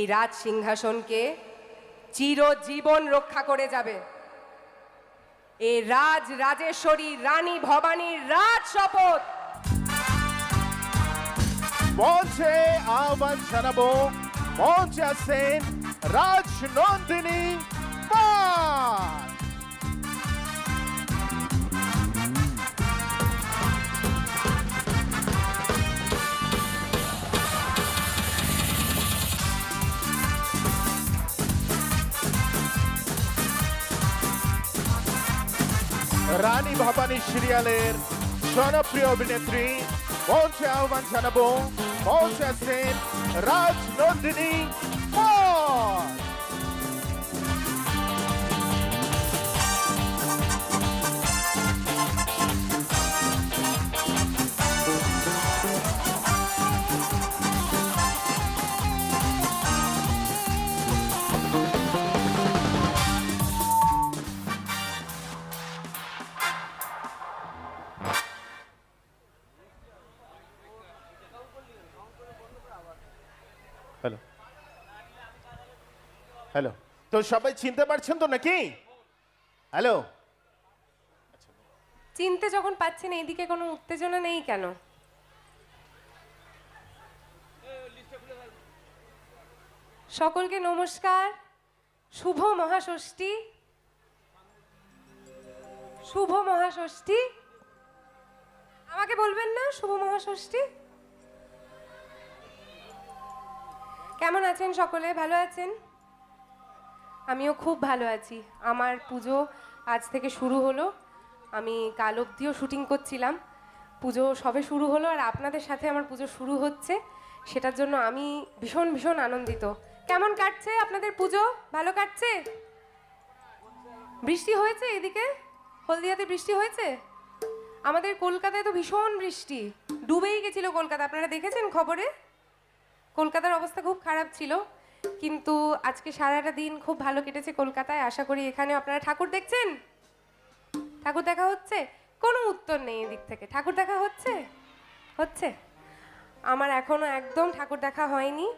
এই রাজ সিংহাসনকে চিরজীবন রক্ষা করে যাবে। এই রাজেশ্বরী রানী ভবানীর রাজ শপথ। মঞ্চে আহ্বান জানাবো, মঞ্চে আছেন রাজনন্দিনী পাল। রানী ভবানী সিরিয়ালের জনপ্রিয় অভিনেত্রী, মঞ্চে আহ্বান জানাবো, মঞ্চে আছেন রাজনন্দিনী পাল। হ্যালো হ্যালো, তো সবাই চিনতে পারছেন তো নাকি? হ্যালো, চিনতে যখন পাচ্ছেন, এইদিকে কোনো উত্তেজনা নেই কেন? সকলকে নমস্কার। শুভ মহাষষ্ঠী। শুভ মহাষষ্ঠী। আমাকে বলবেন না শুভ মহাষষ্ঠী? কেমন আছেন সকলে? ভালো আছেন? আমিও খুব ভালো আছি। আমার পুজো আজ থেকে শুরু হলো। আমি কাল অবধিও শুটিং করছিলাম। পুজো সবে শুরু হলো আর আপনাদের সাথে আমার পুজো শুরু হচ্ছে, সেটার জন্য আমি ভীষণ ভীষণ আনন্দিত। কেমন কাটছে আপনাদের পুজো? ভালো কাটছে? বৃষ্টি হয়েছে এদিকে? হলদিয়াতে বৃষ্টি হয়েছে? আমাদের কলকাতায় তো ভীষণ বৃষ্টি, ডুবেই গেছিল কলকাতা। আপনারা দেখেছেন খবরে? কলকাতার অবস্থা খুব খারাপ ছিল, কিন্তু আজকে সারাটা দিন খুব ভালো কেটেছে কলকাতায়। আশা করি এখানেও আপনারা ঠাকুর দেখছেন। ঠাকুর দেখা হচ্ছে? কোনো উত্তর নেই এদিক থেকে। ঠাকুর দেখা হচ্ছে? হচ্ছে? আমার এখনো একদম ঠাকুর দেখা হয়নি।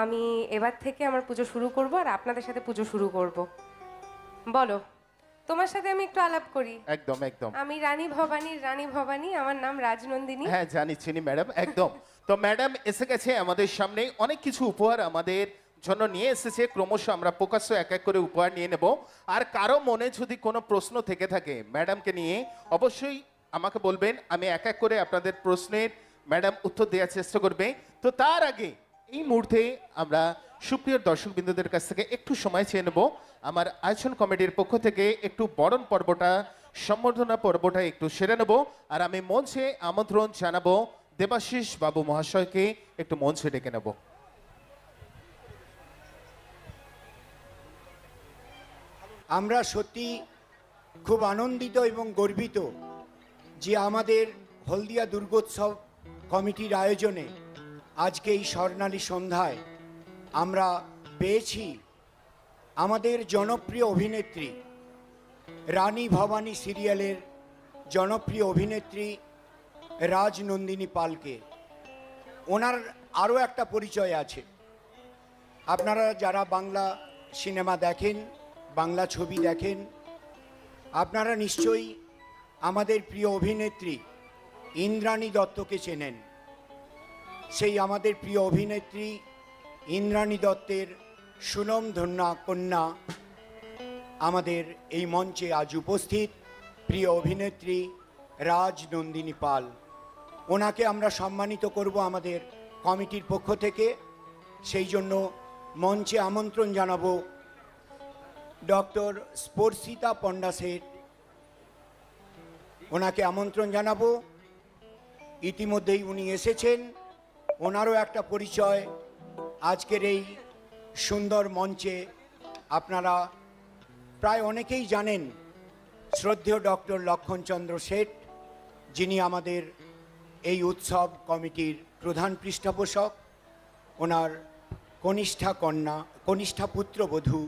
আমি এবার থেকে আমার পুজো শুরু করব আর আপনাদের সাথে পুজো শুরু করব। বলো, তোমার সাথে আমি একটু আলাপ করি। একদম একদম। আমি রানী ভবানীর রানী ভবানী, আমার নাম রাজনন্দিনী। হ্যাঁ জানি, চিনি ম্যাডাম, একদম। তো ম্যাডাম এসে গেছে আমাদের সামনে, অনেক কিছু উপহার আমাদের জন্য নিয়ে এসেছে। ক্রমশ আমরা প্রকাশ্য এক এক করে উপহার নিয়ে নেব। আর কারো মনে যদি কোনো প্রশ্ন থেকে থাকে ম্যাডামকে নিয়ে, অবশ্যই আমাকে বলবেন। আমি এক এক করে আপনাদের প্রশ্নের ম্যাডাম উত্তর দেওয়ার চেষ্টা করবে। তো তার আগে এই মুহূর্তে আমরা সুপ্রিয় দর্শকবৃন্দদের কাছ থেকে একটু সময় চেয়ে নেব। আমার আয়োজন কমিটির পক্ষ থেকে একটু বরণ পর্বটা, সম্বর্ধনা পর্বটা একটু সেরে নেব। আর আমি মঞ্চে আমন্ত্রণ জানাবো দেবাশিস বাবু মহাশয়কে, একটু মঞ্চে ডেকে নেব। আমরা সত্যি খুব আনন্দিত এবং গর্বিত যে আমাদের হলদিয়া দুর্গোৎসব কমিটির আয়োজনে আজকে এই স্বর্ণালী সন্ধ্যায় আমরা পেয়েছি আমাদের জনপ্রিয় অভিনেত্রী, রানী ভবানী সিরিয়ালের জনপ্রিয় অভিনেত্রী রাজনন্দিনী পালকে। ওনার আরও একটা পরিচয় আছে। আপনারা যারা বাংলা সিনেমা দেখেন, বাংলা ছবি দেখেন, আপনারা নিশ্চয়ই আমাদের প্রিয় অভিনেত্রী ইন্দ্রাণী দত্তকে চেনেন। সেই আমাদের প্রিয় অভিনেত্রী ইন্দ্রাণী দত্তের সুনামধন্য কন্যা আমাদের এই মঞ্চে আজ উপস্থিত প্রিয় অভিনেত্রী রাজনন্দিনী পাল। ওনাকে আমরা সম্মানিত করব আমাদের কমিটির পক্ষ থেকে। সেই জন্য মঞ্চে আমন্ত্রণ জানাবো ডক্টর স্পর্শিতা পণ্ডা শেঠ। ওনাকে আমন্ত্রণ জানাবো। ইতিমধ্যেই উনি এসেছেন। ওনারও একটা পরিচয় আজকের এই সুন্দর মঞ্চে আপনারা প্রায় অনেকেই জানেন। শ্রদ্ধেয় ডক্টর লক্ষণচন্দ্র শেঠ, যিনি আমাদের এই উৎসব কমিটির প্রধান পৃষ্ঠপোষক, ওনার কনিষ্ঠা কন্যা, কনিষ্ঠা পুত্রবধূ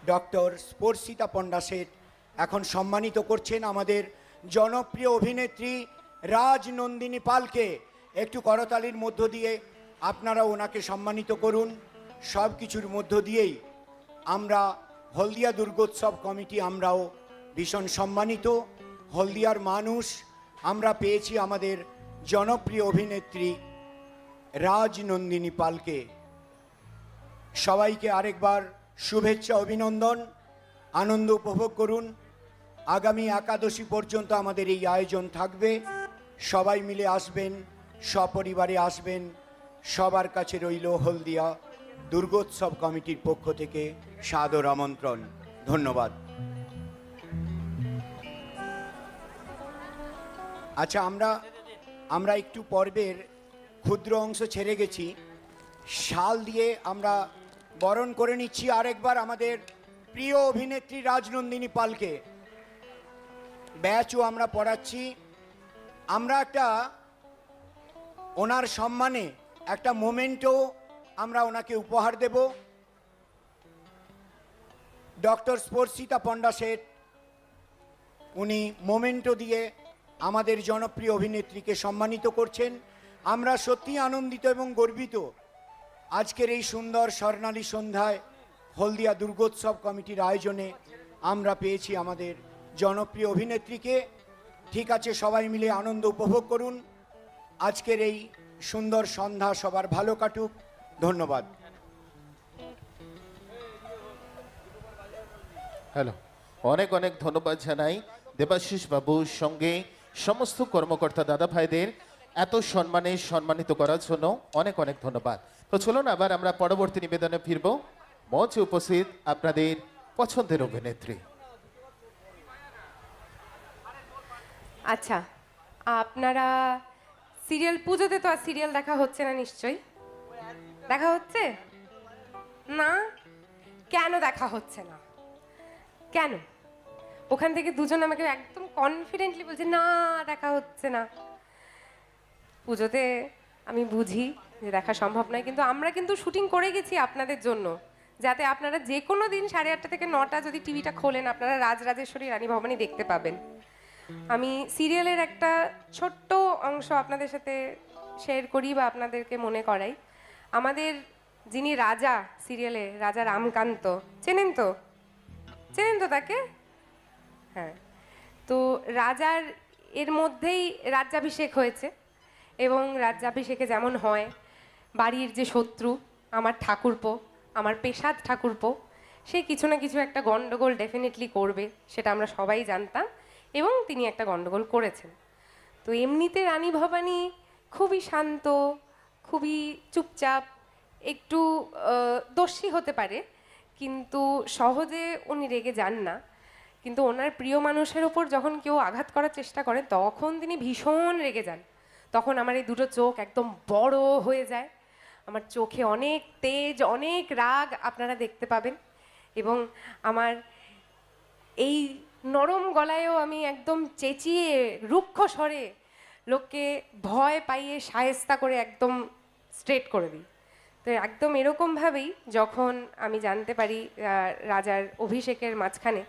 ডক্টর স্পর্শিতা পণ্ডা শেঠ এখন সম্মানিত করছেন আমাদের জনপ্রিয় অভিনেত্রী রাজনন্দিনী পালকে। একটু করতালির মধ্য দিয়ে আপনারা ওনাকে সম্মানিত করুন। সব কিছুর মধ্য দিয়েই আমরা হলদিয়া দুর্গোৎসব কমিটি আমরাও ভীষণ সম্মানিত। হলদিয়ার মানুষ আমরা পেয়েছি আমাদের জনপ্রিয় অভিনেত্রী রাজনন্দিনী পালকে। সবাইকে আরেকবার শুভেচ্ছা, অভিনন্দন, আনন্দ উপভোগ করুন। আগামী একাদশী পর্যন্ত আমাদের এই আয়োজন থাকবে। সবাই মিলে আসবেন, সপরিবারে আসবেন। সবার কাছে রইল হলদিয়া দুর্গোৎসব কমিটির পক্ষ থেকে সাদর আমন্ত্রণ। ধন্যবাদ। আচ্ছা, আমরা একটু পর্বের ক্ষুদ্র অংশ ছেড়ে গেছি। শাল দিয়ে আমরা বরণ করে নিচ্ছি আরেকবার আমাদের প্রিয় অভিনেত্রী রাজনন্দিনী পালকে। ব্যাচও আমরা পড়াচ্ছি। আমরা একটা ওনার সম্মানে একটা মোমেন্টও আমরা ওনাকে উপহার দেব। ডক্টর স্পর্শিতা পণ্ডা শেঠ উনি মোমেন্টো দিয়ে আমাদের জনপ্রিয় অভিনেত্রীকে সম্মানিত করছেন। আমরা সত্যি আনন্দিত এবং গর্বিত আজকের এই সুন্দর স্বর্ণালী সন্ধ্যায় হলদিয়া দুর্গোৎসব কমিটির আয়োজনে আমরা পেয়েছি আমাদের জনপ্রিয় অভিনেত্রীকে। ঠিক আছে, সবাই মিলে আনন্দ উপভোগ করুন। আজকের এই সুন্দর সন্ধ্যা সবার ভালো কাটুক। ধন্যবাদ। হ্যালো, অনেক অনেক ধন্যবাদ জানাই দেবাশিস বাবুর সঙ্গে সমস্ত কর্মকর্তা দাদা ভাইদের এত সম্মানে সম্মানিত করার জন্য অনেক অনেক ধন্যবাদ। তো চলুন আবার আমরা পরবর্তী নিবেদনে ফিরব। মঞ্চে উপস্থিত আপনাদের পছন্দের অভিনেত্রী। আচ্ছা, আপনারা সিরিয়াল, পুজোতে তো আর সিরিয়াল দেখা হচ্ছে না নিশ্চয়ই? দেখা হচ্ছে না? কেন দেখা হচ্ছে না? কেন? ওখান থেকে দুজন আমাকে একদম কনফিডেন্টলি বলছে না দেখা হচ্ছে না। পুজোতে আমি বুঝি যে দেখা সম্ভব নয়, কিন্তু আমরা কিন্তু শুটিং করে গেছি আপনাদের জন্য, যাতে আপনারা যে কোনো দিন 8:30 থেকে 9টা যদি টিভিটা খোলেন আপনারা রাজরাজেশ্বরী রানী ভবানী দেখতে পাবেন। আমি সিরিয়ালের একটা ছোট্ট অংশ আপনাদের সাথে শেয়ার করি বা আপনাদেরকে মনে করাই। আমাদের যিনি রাজা সিরিয়ালে, রাজা রামকান্ত, চেনেন তো? চেনেন তো তাকে? হ্যাঁ, তো রাজার এর মধ্যেই রাজ্যাভিষেক হয়েছে, এবং রাজ্যাভিষেকে যেমন হয় বাড়ির যে শত্রু আমার ঠাকুরপো, আমার পেশাদ ঠাকুরপো, সে কিছু না কিছু একটা গন্ডগোল ডেফিনেটলি করবে, সেটা আমরা সবাই জানতাম, এবং তিনি একটা গন্ডগোল করেছেন। তো এমনিতে রানী ভবানী খুবই শান্ত, খুবই চুপচাপ, একটু দোষী হতে পারে, কিন্তু সহজে উনি রেগে যান না। কিন্তু ওনার প্রিয় মানুষের ওপর যখন কেউ আঘাত করার চেষ্টা করে তখন তিনি ভীষণ রেগে যান। তখন আমার এই দুটো চোখ একদম বড় হয়ে যায়, আমার চোখে অনেক তেজ, অনেক রাগ আপনারা দেখতে পাবেন, এবং আমার এই নরম গলায়ও আমি একদম চেঁচিয়ে রুক্ষ স্বরে লোককে ভয় পাইয়ে শায়েস্তা করে একদম স্ট্রেট করে দিই। তো একদম এরকমভাবেই যখন আমি জানতে পারি রাজার অভিষেকের মাঝখানে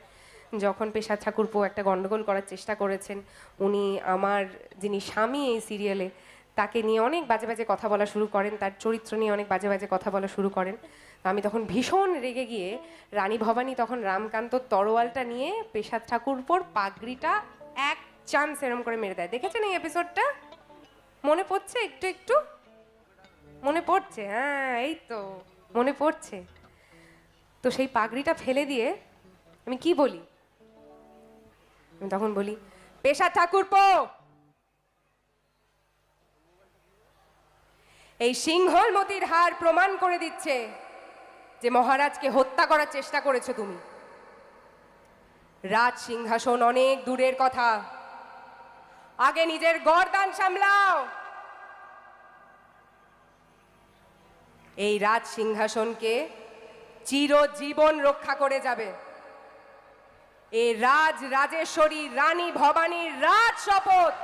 যখন পেশা ঠাকুরপো একটা গন্ডগোল করার চেষ্টা করেছেন, উনি আমার যিনি স্বামী এই সিরিয়ালে তাকে নিয়ে অনেক বাজে বাজে কথা বলা শুরু করেন, তার চরিত্র নিয়ে অনেক বাজে বাজে কথা বলা শুরু করেন। আমি তখন ভীষণ রেগে গিয়ে রানী ভবানী তখন রামকান্ত তরোয়ালটা নিয়ে পেশাদ ঠাকুরপোর পাগড়িটা এক চান্স এরম করে মেরে দেয়। দেখেছেন এই এপিসোডটা? মনে পড়ছে? একটু একটু মনে পড়ছে? হ্যাঁ, এই তো মনে পড়ছে। তো সেই পাগড়িটা ফেলে দিয়ে আমি কি বলি? আমি তখন বলি, পেশাদ ঠাকুরপো, এই সিংহলমতির হার প্রমাণ করে দিচ্ছে যে মহারাজকে হত্যা করার চেষ্টা করেছো তুমি। রাজ সিংহাসন অনেক দূরের কথা, আগে নিজের গর্দান সামলাও। এই রাজ সিংহাসনকে চিরজীবন রক্ষা করে যাবে এই রাজরাজেশ্বরী রানী ভবানীর রাজ শপথ